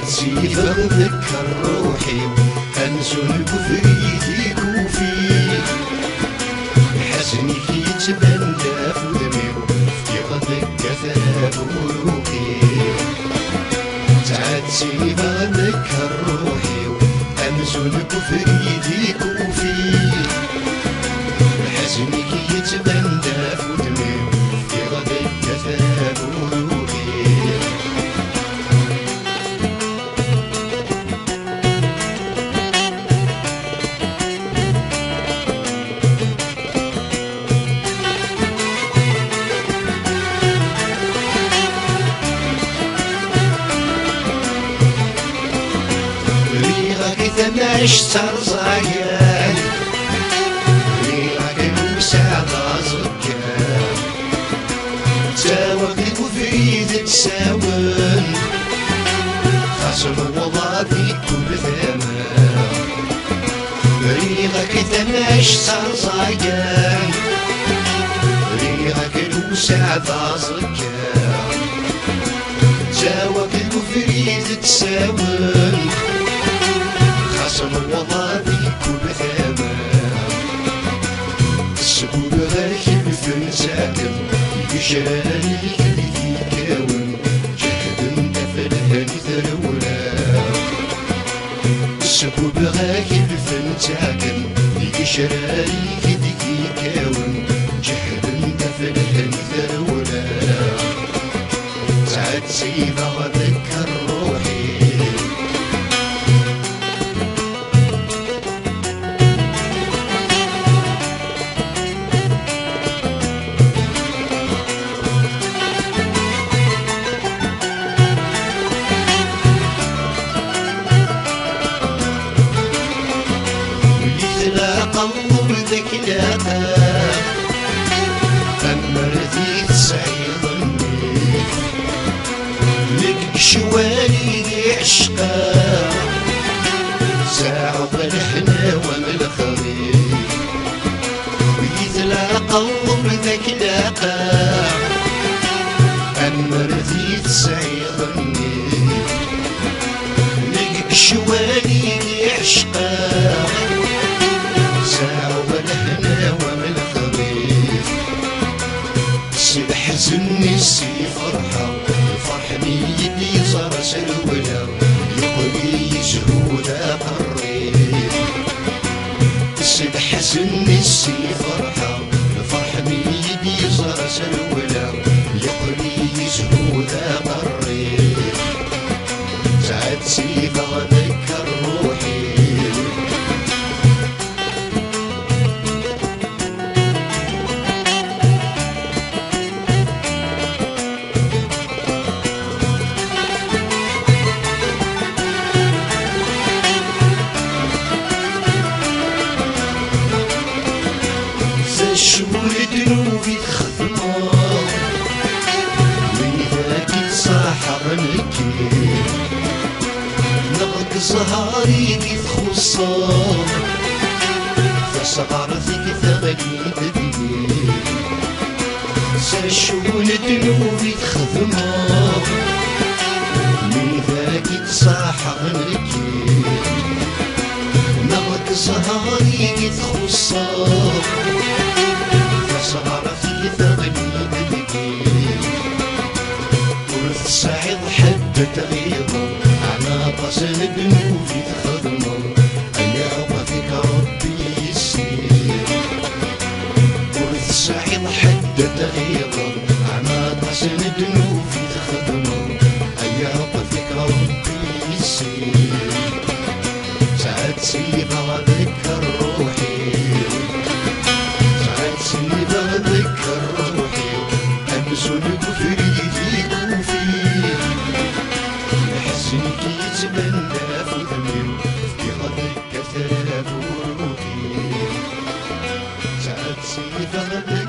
سيفا ذكر روحي أنسو الكفر يديك وفيك حزنك يتبان داف ودميو في غدك كثاب وروحي تعاد سيفا ذكر روحي أنسو الكفر يديك وفيك حزنك يتبان داف ودميو في غدك كثاب وروحي تماش ترزايان ريعك وسعد زكان تاوك وفريد تساون خاصم وضعي كل ثمان ريعك تماش ترزايان ريعك وسعد زكان تاوك وفريد تساون حسن وضعي كل ثمان السكون راكب في مساكن يشاري كذي كاون جهد أفلهاني ثرولا السكون راكب في مساكن يشاري كذي كاون جهد أفلهاني ثرولا سعد سيدة وذكر روحي قلب ذاك لاقى أما رديت سعيضني لك شوالي لي عشقا ساعة الحنا ومن الخريف ويتلا قلب ذاك لاقى أما رديت سعيضني لك شوالي لي عشقا حزني سي فرحة فرحني يدي صار سلولا يقضي جهودا قريب سيد حزني سي فرحة فرحني يدي صار سلولا يقضي جهودا قريب سعد سيفا ذكر روحي شمول دنوبي تخدمه وإذا كنت صاحب الكيل نغك زهاري بتخصه فصغرتك ثغلي تبيل شمول دنوبي تخدمه وإذا كنت صاحب الكيل نغك زهاري بتخصه صغرتي ثغلي بدقيق ورث سعيد حد تغيظه على قصر بنوفي تخدمه أن يعقفك ربي يسير ورث سعيد حد تغيظه على قصر بنوفي تخدمه أن يعقفك ربي يسير سعد سيبا ذكر روحي سيبا ذكر روحي أمسو الكفر يديك وفيه حسنك يتمنى في ضمير في غدك كثاب وروحي سعد سيبا